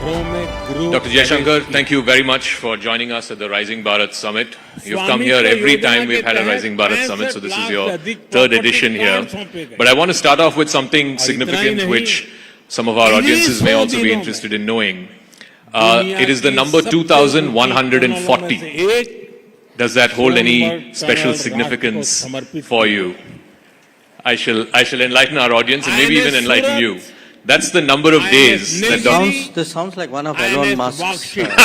Dr. Jaishankar, thank you very much for joining us at the Rising Bharat Summit. You've come here every time we've had a Rising Bharat Summit, so this is your third edition here. But I want to start off with something significant which some of our audiences may also be interested in knowing. It is the number 2140. Does that hold any special significance for you? I shall enlighten our audience and maybe even enlighten you. That's the number of days that this sounds like one of Elon Musk's tweets.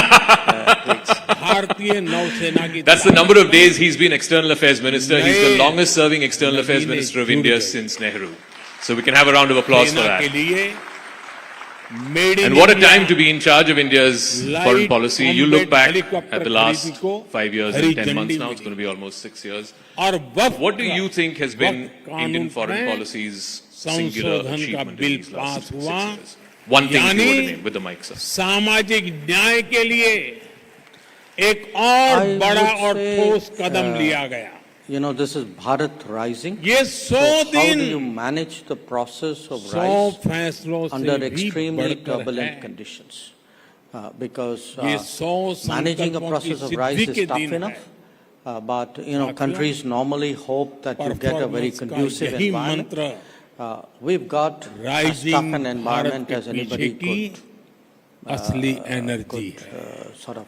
That's the number of days he's been External Affairs Minister. He's the longest serving External Affairs Minister of India since Nehru. So we can have a round of applause for that. And what a time to be in charge of India's foreign policy. You look back at the last 5 years and 10 months now, it's going to be almost 6 years. What do you think has been Indian foreign policy's singular achievement in these last 6 years? One thing if you were to name with the mic, sir. सामाजिक न्याय के लिए एक और बड़ा और ठोस कदम लिया गया. You know, this is Bharat Rising. ये 100 How do you manage the process of rise under extremely turbulent conditions? Because managing a process of rise is tough enough. But, you know, countries normally hope that you get a very conducive environment. We've got as tough an environment as anybody could sort of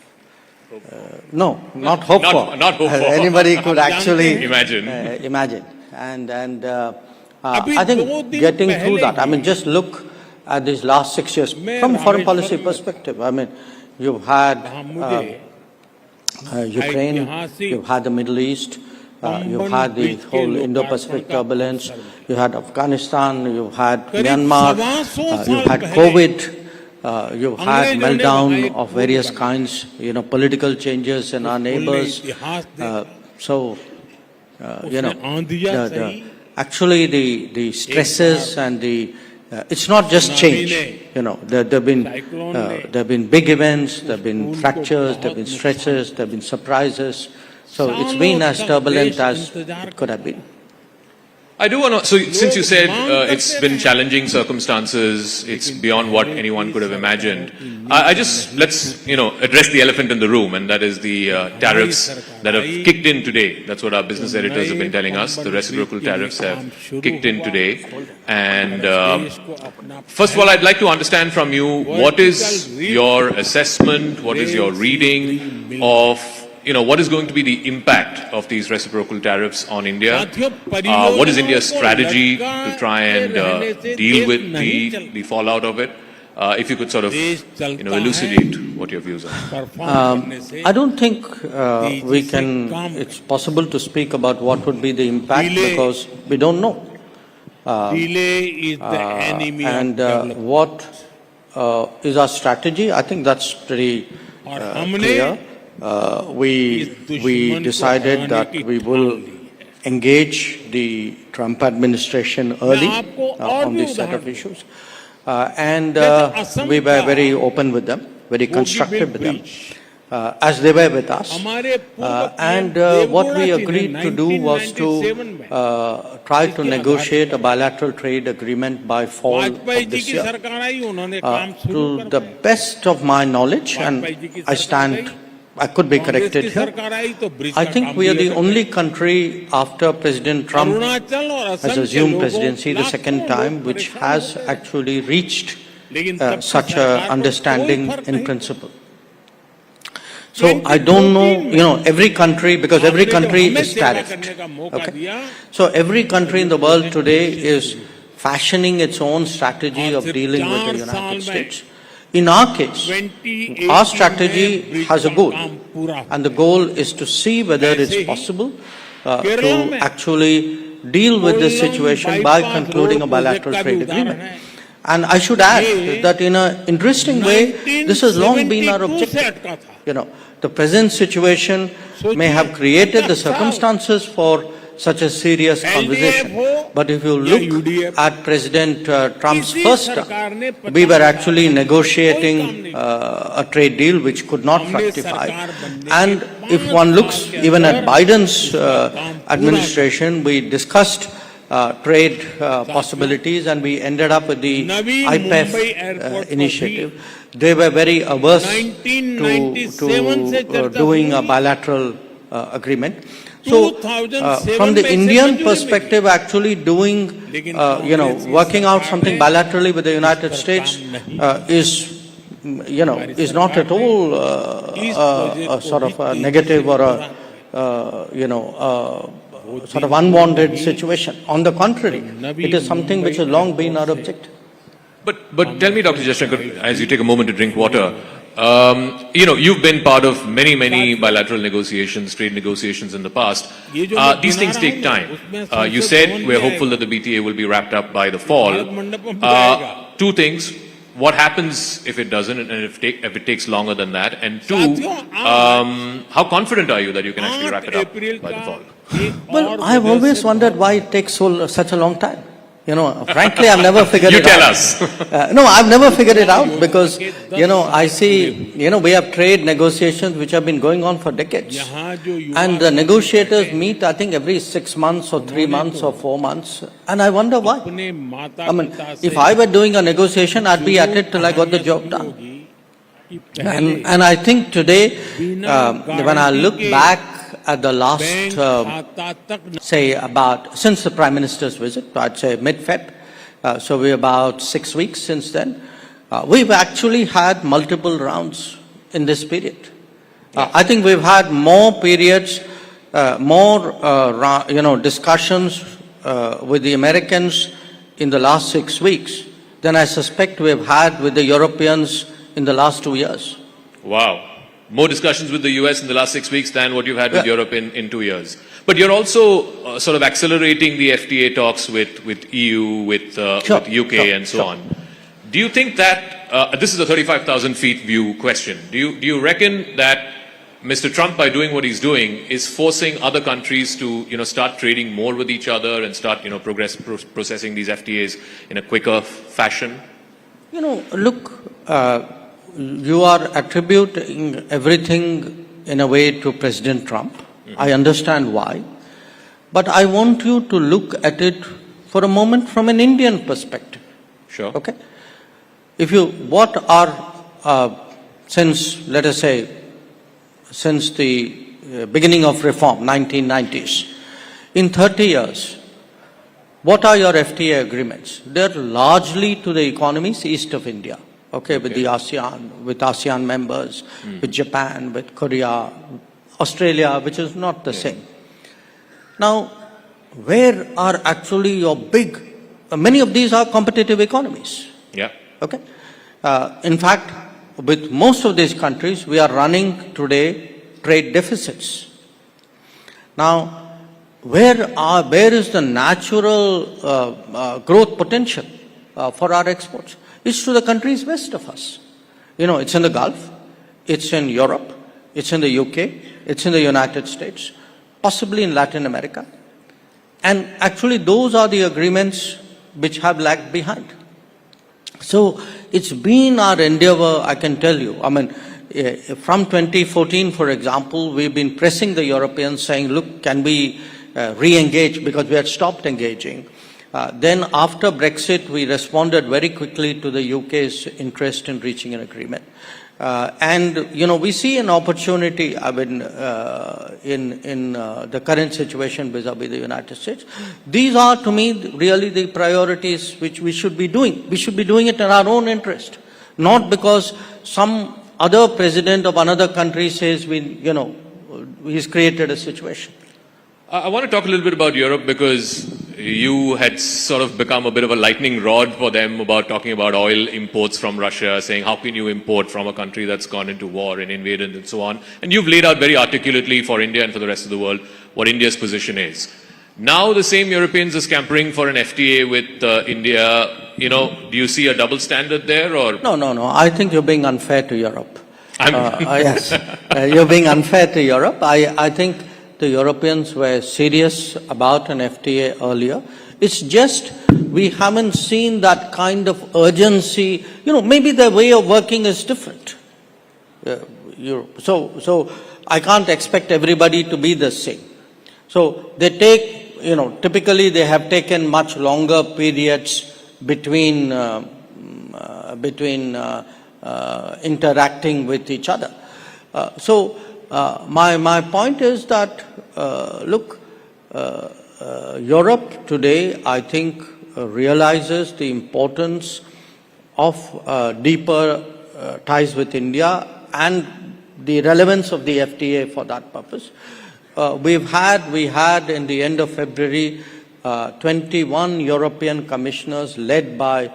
no, not hope for. Not hope for. Anybody could actually imagine. And I think getting through that, I mean, just look at these last 6 years from a foreign policy perspective. I mean, you've had Ukraine, you've had the Middle East, you've had the whole Indo-Pacific turbulence, you had Afghanistan, you've had Myanmar, you've had COVID. You've had meltdown of various kinds, you know, political changes in our neighbors. Actually the stresses and the, it's not just change, you know, there have been big events, there have been fractures, there have been stresses, there have been surprises. So it's been as turbulent as it could have been. I do want to, so since you said it's been challenging circumstances, it's beyond what anyone could have imagined, let's, you know, address the elephant in the room, and that is the tariffs that have kicked in today. That's what our business editors have been telling us. The reciprocal tariffs have kicked in today. And first of all, I'd like to understand from you, what is your assessment, what is your reading of, you know, what is going to be the impact of these reciprocal tariffs on India? What is India's strategy to try and deal with the fallout of it? If you could sort of, you know, elucidate what your views are. I don't think it's possible to speak about what would be the impact because we don't know. And what is our strategy? I think that's pretty clear. We decided that we will engage the Trump administration early on this set of issues. And we were very open with them, very constructive with them, as they were with us. And what we agreed to do was to try to negotiate a bilateral trade agreement by fall of this year. To the best of my knowledge, and I could be corrected here, I think we are the only country after President Trump has assumed presidency the second time which has actually reached such an understanding in principle. So I don't know, you know, every country, because every country is tariffed. Okay? So every country in the world today is fashioning its own strategy of dealing with the United States. In our case, our strategy has a goal, and the goal is to see whether it's possible to actually deal with this situation by concluding a bilateral trade agreement. And I should add that in an interesting way, this has long been our objective. You know, the present situation may have created the circumstances for such a serious conversation. But if you look at President Trump's first term, we were actually negotiating a trade deal which could not fructify. And if one looks even at Biden's administration, we discussed trade possibilities, and we ended up with the Navi IPEF Mumbai Airport initiative. They were very averse 1997 से to चर्चा doing a हुई। bilateral agreement. So, 2007 from the में Indian assembly perspective, actually doing, working out something bilaterally with the United States is not at all a sort of a negative or a, sort of unwanted situation. On the contrary, it is something which has long been our objective. But tell me, Dr. Jaishankar, as you take a moment to drink water, you've been part of many bilateral negotiations, trade negotiations in the past. These things take time. You said we're hopeful that the BTA will be wrapped up by the fall. Two things. What happens if it doesn't, and if it takes longer than that? And two, how confident are you that you can actually wrap it up by the fall? Well, I've always wondered why it takes such a long time. Frankly, I've never figured it out. You tell us. No, I've never figured it out because, I see, we have trade negotiations which have been going on for decades. And the negotiators meet, I think, every 6 months or 3 months or 4 months. And I wonder why. I mean, if I were doing a negotiation, I'd be at it till I got the job done. And I think today, when I look back at the last, since the Prime Minister's visit, I'd say mid-Feb, so we're about 6 weeks since then, we've actually had multiple rounds in this period. I think we've had more periods, discussions with the Americans in the last 6 weeks than I suspect we've had with the Europeans in the last 2 years. Wow. More discussions with the US in the last 6 weeks than what you've had with Europe in 2 years. But you're also sort of accelerating the FTA talks with EU, with UK and so on. Do you think that, this is a 35,000 feet view question, do you reckon that Mr. Trump, by doing what he's doing, is forcing other countries to start trading more with each other and start processing these FTAs in a quicker fashion? Look, you are attributing everything in a way to President Trump. I understand why. But I want you to look at it for a moment from an Indian perspective. Sure. Okay? Let us say, since the beginning of reform, 1990s, in 30 years, what are your FTA agreements? They're largely to the economies east of India. Okay, with the ASEAN, with ASEAN members, with Japan, with Korea, Australia, which is not the same. Now, where are actually your many of these are competitive economies. Yeah. Okay. In fact, with most of these countries, we are running today trade deficits. Now, where is the natural growth potential for our exports? It's to the countries west of us. It's in the Gulf, it's in Europe, it's in the UK, it's in the United States, possibly in Latin America. And actually those are the agreements which have lagged behind. So it's been our endeavor, I can tell you. I mean, from 2014, for example, we've been pressing the Europeans saying, look, can we re-engage, because we had stopped engaging. Then after Brexit, we responded very quickly to the UK's interest in reaching an agreement. We see an opportunity, in the current situation vis-a-vis the United States. These are, to me, really the priorities which we should be doing. We should be doing it in our own interest, not because some other president of another country says he's created a situation. I want to talk a little bit about Europe, because you had sort of become a bit of a lightning rod for them about talking about oil imports from Russia, saying how can you import from a country that's gone into war and invaded and so on. And you've laid out very articulately for India and for the rest of the world what India's position is. Now the same Europeans are scampering for an FTA with India. Do you see a double standard there? Or No. I think you're being unfair to Europe. Yes, you're being unfair to Europe. I think the Europeans were serious about an FTA earlier. It's just we haven't seen that kind of urgency. Maybe their way of working is different. So I can't expect everybody to be the same. So they take typically they have taken much longer periods between interacting with each other. So my point is that, look, Europe today, I think, realizes the importance of deeper ties with India and the relevance of the FTA for that purpose. We had in the end of February 21 European commissioners led by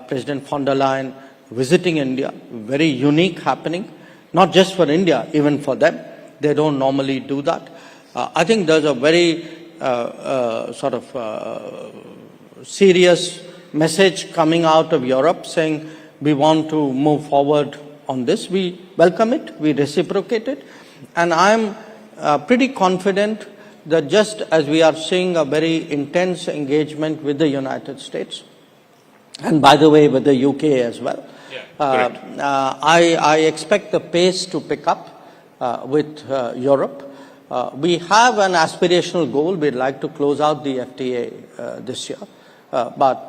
President von der Leyen visiting India. Very unique happening, not just for India, even for them. They don't normally do that. I think there's a very serious message coming out of Europe saying we want to move forward on this. We welcome it, we reciprocate it, and I'm pretty confident that just as we are seeing a very intense engagement with the United States, and by the way with the UK as well, I expect the pace to pick up with Europe. We have an aspirational goal. We'd like to close out the FTA this year, but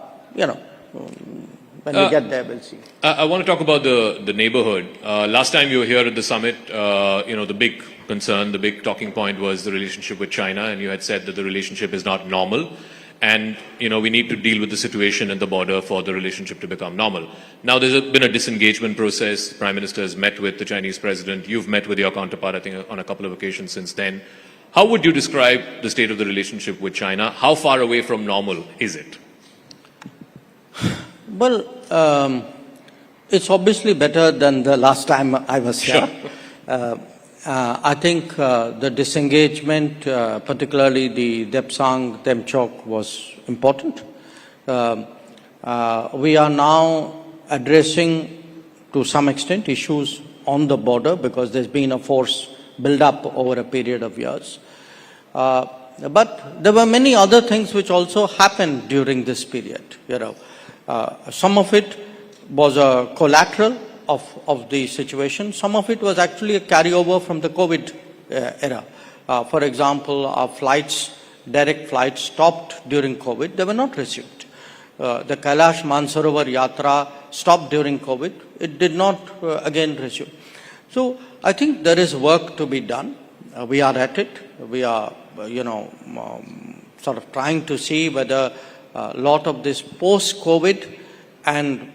when we get there, we'll see. I want to talk about the neighborhood. Last time you were here at the summit, the big concern, the big talking point was the relationship with China, and you had said that the relationship is not normal, and we need to deal with the situation at the border for the relationship to become normal. Now there's been a disengagement process. The Prime Minister has met with the Chinese President. You've met with your counterpart, I think, on a couple of occasions since then. How would you describe the state of the relationship with China? How far away from normal is it? Well, it's obviously better than the last time I was here. Sure. I think the disengagement, particularly the Depsang-Temchok, was important. We are now addressing, to some extent, issues on the border because there's been a force build-up over a period of years. But there were many other things which also happened during this period. Some of it was a collateral of the situation. Some of it was actually a carryover from the COVID era. For example, our flights, direct flights, stopped during COVID. They were not resumed. The Kailash Mansarovar Yatra stopped during COVID. It did not again resume. So I think there is work to be done. We are at it. We are, sort of trying to see whether a lot of this post-COVID and,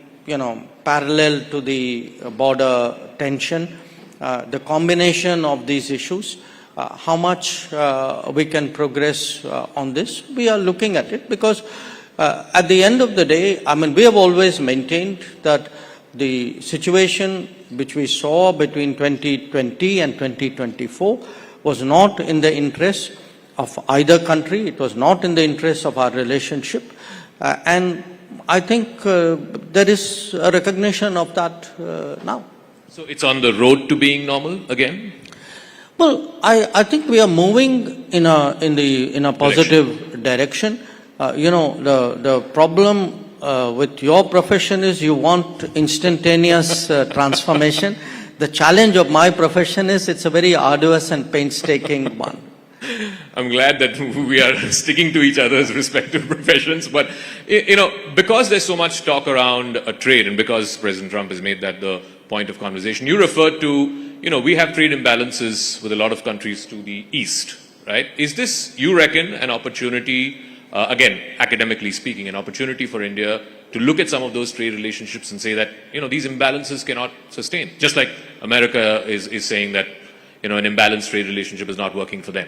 parallel to the border tension, the combination of these issues, how much we can progress on this. We are looking at it because at the end of the day, we have always maintained that the situation which we saw between 2020 and 2024 was not in the interest of either country. It was not in the interest of our relationship. And I think there is a recognition of that now. So it's on the road to being normal again? Well, I think we are moving in a positive direction. The problem with your profession is you want instantaneous transformation. The challenge of my profession is it's a very arduous and painstaking one. I'm glad that we are sticking to each other's respective professions, but because there's so much talk around trade, and because President Trump has made that the point of conversation, you referred to, we have trade imbalances with a lot of countries to the east, right? Is this, you reckon, an opportunity, again, academically speaking, an opportunity for India to look at some of those trade relationships and say that, these imbalances cannot sustain, just like America is saying that, an imbalanced trade relationship is not working for them?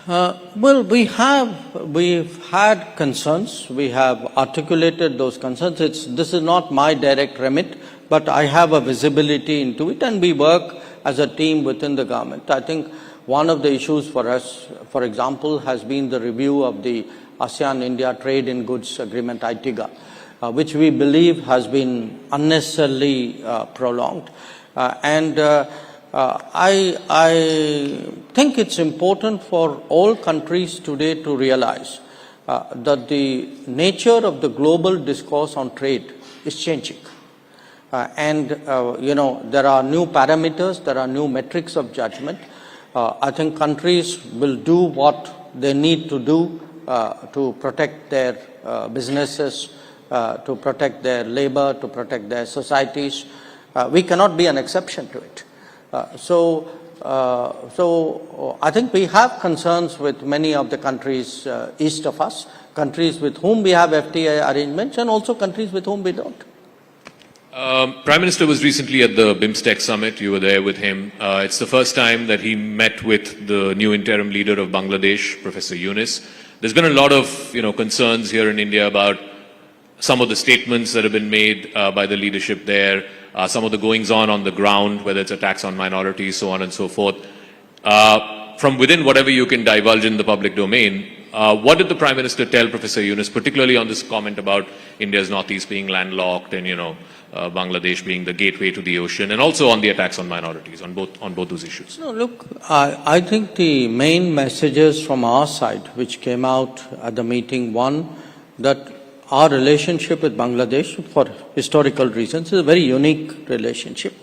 Well, we've had concerns. We have articulated those concerns. This is not my direct remit, but I have a visibility into it, and we work as a team within the government. I think one of the issues for us, for example, has been the review of the ASEAN-India Trade in Goods Agreement, ITIGA, which we believe has been unnecessarily prolonged. I think it's important for all countries today to realize that the nature of the global discourse on trade is changing. There are new parameters, there are new metrics of judgment. I think countries will do what they need to do to protect their businesses, to protect their labor, to protect their societies. We cannot be an exception to it. So I think we have concerns with many of the countries east of us, countries with whom we have FTA arrangements, and also countries with whom we don't. Prime Minister was recently at the BIMSTEC summit. You were there with him. It's the first time that he met with the new interim leader of Bangladesh, Professor Yunus. There's been a lot of concerns here in India about some of the statements that have been made by the leadership there, some of the goings-on the ground, whether it's attacks on minorities, so on and so forth. From within whatever you can divulge in the public domain, what did the Prime Minister tell Professor Yunus, particularly on this comment about India's northeast being landlocked and, Bangladesh being the gateway to the ocean, and also on the attacks on minorities, on both those issues? No, look, I think the main messages from our side, which came out at the meeting, one, that our relationship with Bangladesh, for historical reasons, is a very unique relationship.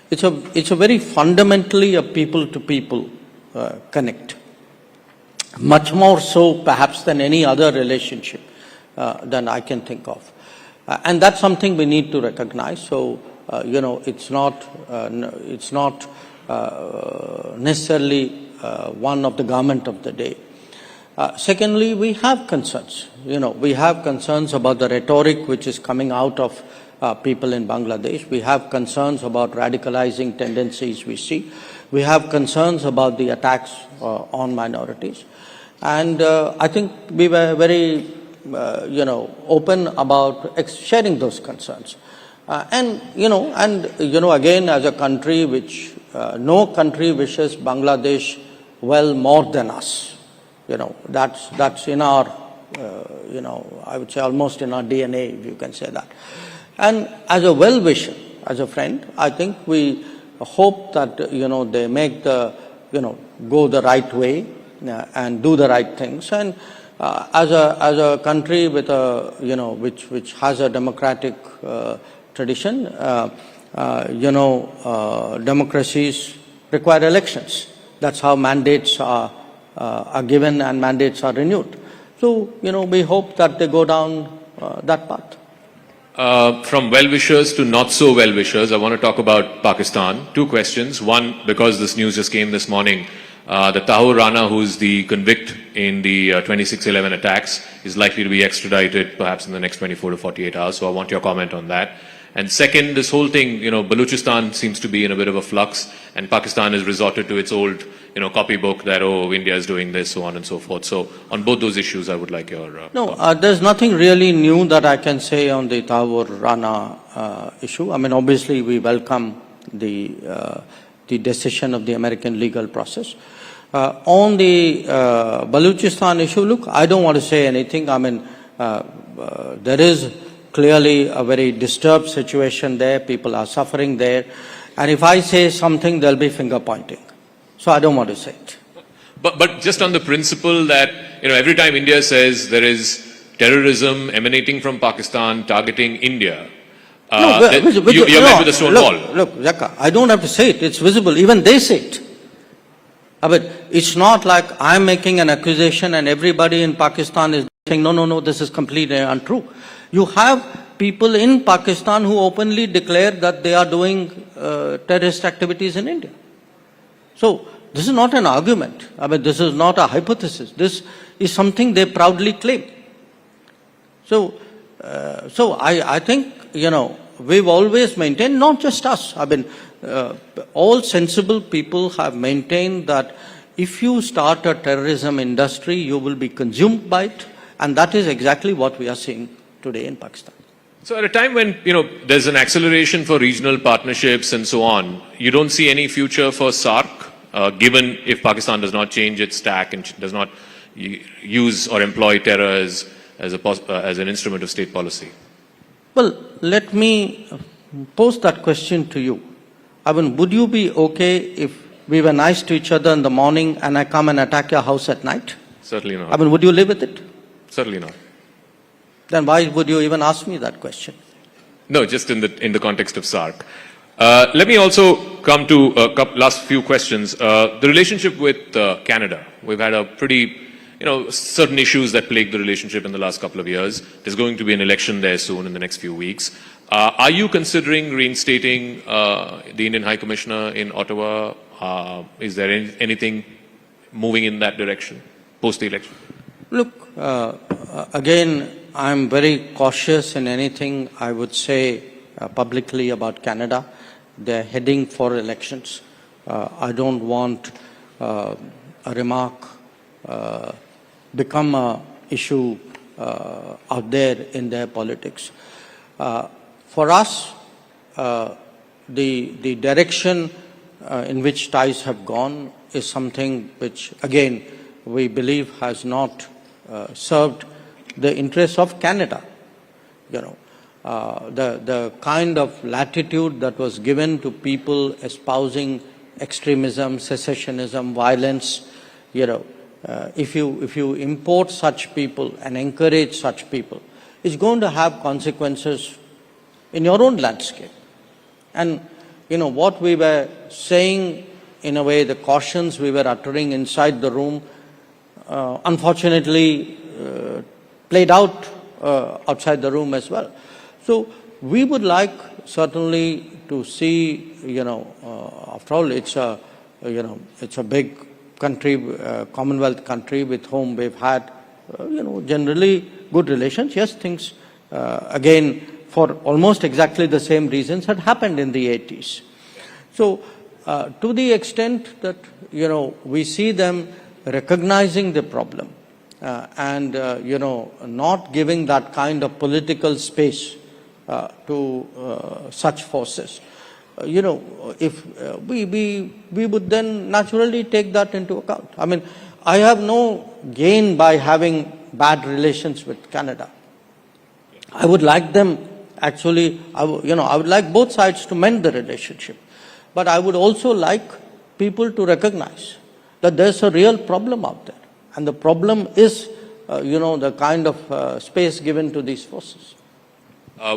It's a very fundamentally a people-to-people connect. Much more so, perhaps, than any other relationship than I can think of. And that's something we need to recognize. So, it's not necessarily one of the government of the day. Secondly, we have concerns. We have concerns about the rhetoric which is coming out of people in Bangladesh. We have concerns about radicalizing tendencies we see. We have concerns about the attacks on minorities. And I think we were very, open about sharing those concerns. Again, as a country which, no country wishes Bangladesh well more than us. That's in our, I would say almost in our DNA, if you can say that. And as a well-wisher, as a friend, I think we hope that, they make go the right way and do the right things. And as a country with a, which has a democratic tradition, democracies require elections. That's how mandates are given and mandates are renewed. So, we hope that they go down that path. From well-wishers to not-so-well-wishers, I want to talk about Pakistan. Two questions. One, because this news just came this morning, the Tahir Rana, who's the convict in the 26/11 attacks, is likely to be extradited perhaps in the next 24 to 48 hours. So I want your comment on that. And second, this whole thing, Baluchistan seems to be in a bit of a flux, and Pakistan has resorted to its old, copybook that, India is doing this, so on and so forth. So on both those issues, I would like your there's nothing really new that I can say on the Tahir Rana issue. I mean, obviously, we welcome the decision of the American legal process. On the Baluchistan issue, look, I don't want to say anything. I mean, there is clearly a very disturbed situation there. People are suffering there. And if I say something, there'll be finger pointing. So I don't want to say it. But just on the principle that, every time India says there is terrorism emanating from Pakistan targeting India, you're met with a stone wall. Look, Zaka, I don't have to say it. It's visible. Even they say it. But it's not like I'm making an accusation and everybody in Pakistan is saying, no, this is completely untrue. You have people in Pakistan who openly declare that they are doing terrorist activities in India. So this is not an argument. I mean, this is not a hypothesis. This is something they proudly claim. So I think, we've always maintained, not just us, I mean, all sensible people have maintained that if you start a terrorism industry, you will be consumed by it. And that is exactly what we are seeing today in Pakistan. So at a time when, there's an acceleration for regional partnerships and so on, you don't see any future for SARC, given if Pakistan does not change its tack and does not use or employ terror as an instrument of state policy? Well, let me pose that question to you. I mean, would you be okay if we were nice to each other in the morning and I come and attack your house at night? Certainly not. I mean, would you live with it? Certainly not. Then why would you even ask me that question? No, just in the context of SARC. Let me also come to last few questions. The relationship with Canada. We've had a pretty certain issues that plagued the relationship in the last couple of years. There's going to be an election there soon in the next few weeks. Are you considering reinstating the Indian High Commissioner in Ottawa? Is there anything moving in that direction post the election? Look, again, I'm very cautious in anything I would say publicly about Canada. They're heading for elections. I don't want a remark become an issue out there in their politics. For us, the direction in which ties have gone is something which, again, we believe has not served the interests of Canada. The kind of latitude that was given to people espousing extremism, secessionism, violence, if you import such people and encourage such people, it's going to have consequences in your own landscape. And, what we were saying, in a way, the cautions we were uttering inside the room, unfortunately played out outside the room as well. So we would like certainly to see, after all, it's a big country, Commonwealth country with whom we've had, generally good relations. Yes, things, again, for almost exactly the same reasons had happened in the 80s. So to the extent that, we see them recognizing the problem and, not giving that kind of political space to such forces, if we would then naturally take that into account. I mean, I have no gain by having bad relations with Canada. I would like them, actually, I would like both sides to mend the relationship. But I would also like people to recognize that there's a real problem out there. And the problem is, the kind of space given to these forces.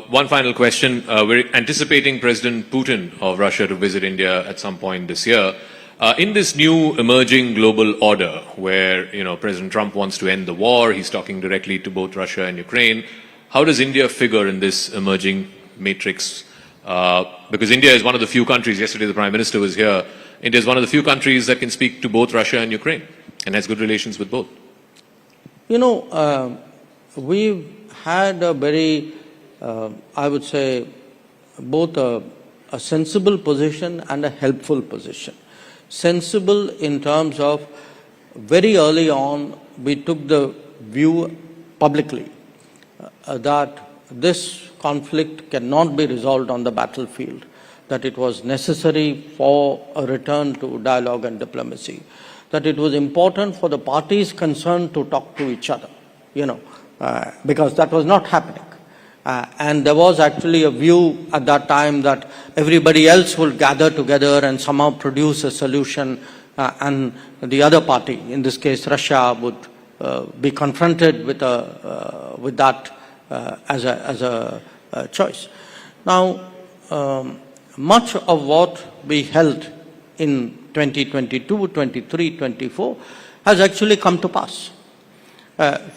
One final question. We're anticipating President Putin of Russia to visit India at some point this year. In this new emerging global order where, President Trump wants to end the war, he's talking directly to both Russia and Ukraine, how does India figure in this emerging matrix? Because India is one of the few countries, yesterday the Prime Minister was here, India is one of the few countries that can speak to both Russia and Ukraine and has good relations with both. We've had a very, I would say, both a sensible position and a helpful position. Sensible in terms of very early on, we took the view publicly that this conflict cannot be resolved on the battlefield, that it was necessary for a return to dialogue and diplomacy, that it was important for the parties concerned to talk to each other, because that was not happening. And there was actually a view at that time that everybody else would gather together and somehow produce a solution, and the other party, in this case Russia, would be confronted with that as a choice. Now, much of what we held in 2022, 23, 24 has actually come to pass. And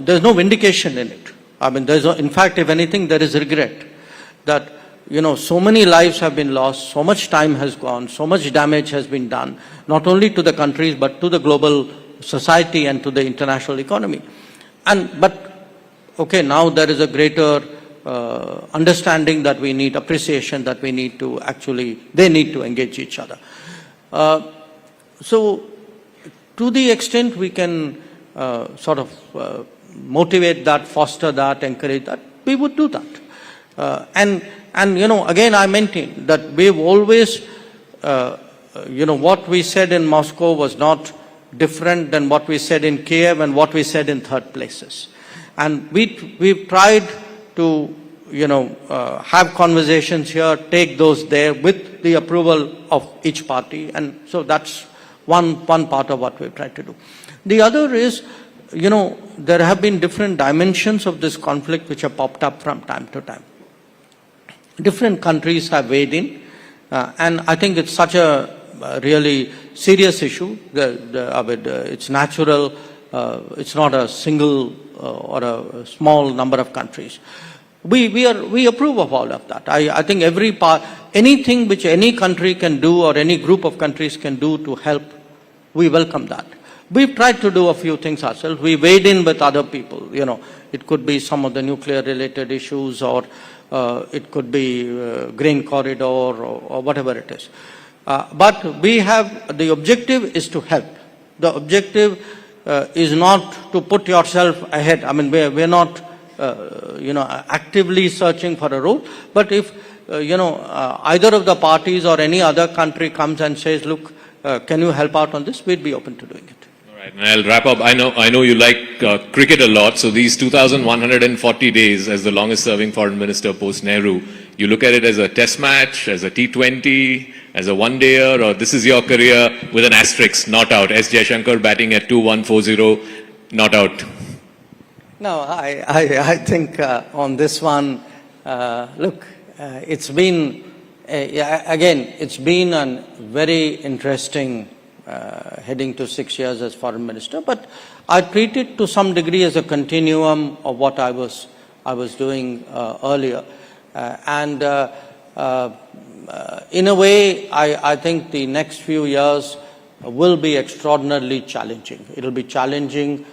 there's no vindication in it. I mean, in fact, if anything, there is regret that, so many lives have been lost, so much time has gone, so much damage has been done, not only to the countries, but to the global society and to the international economy. But, okay, now there is a greater understanding that we need, appreciation that we need to they need to engage each other. So, to the extent we can motivate that, foster that, encourage that, we would do that. And again, I maintain that we've always, what we said in Moscow was not different than what we said in Kiev and what we said in third places. And we've tried to, have conversations here, take those there with the approval of each party. And so that's one part of what we've tried to do. The other is, there have been different dimensions of this conflict which have popped up from time to time. Different countries have weighed in, and I think it's such a really serious issue. It's natural. It's not a single or a small number of countries. We approve of all of that. I think anything which any country can do or any group of countries can do to help, we welcome that. We've tried to do a few things ourselves. We weighed in with other people. It could be some of the nuclear-related issues, or it could be grain corridor, or whatever it is. But the objective is to help. The objective is not to put yourself ahead. I mean, we're not, actively searching for a role. But if, either of the parties or any other country comes and says, look, can you help out on this? We'd be open to doing it. All right, and I'll wrap up. I know you like cricket a lot. So these 2,140 days as the longest-serving foreign minister post-Nehru, you look at it as a test match, as a T20, as a one-dayer, or this is your career with an asterisk, not out. S. Jaishankar batting at 2-1-4-0, not out. No, I think on this one, look, it's been, it's been a very interesting heading to 6 years as foreign minister, but I treat it to some degree as a continuum of what I was doing earlier. In a way, I think the next few years will be extraordinarily challenging. It'll be challenging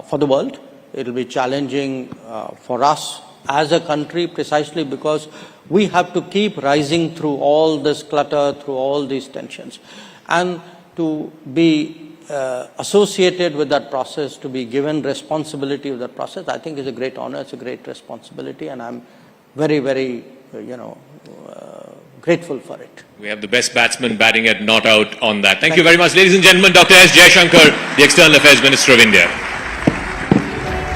for the world. It'll be challenging for us as a country, precisely because we have to keep rising through all this clutter, through all these tensions. And to be associated with that process, to be given responsibility of that process, I think is a great honor, it's a great responsibility, and I'm very, very, grateful for it. We have the best batsman batting at not out on that. Thank you very much, ladies and gentlemen. Dr. S. Jaishankar, the External Affairs Minister of India.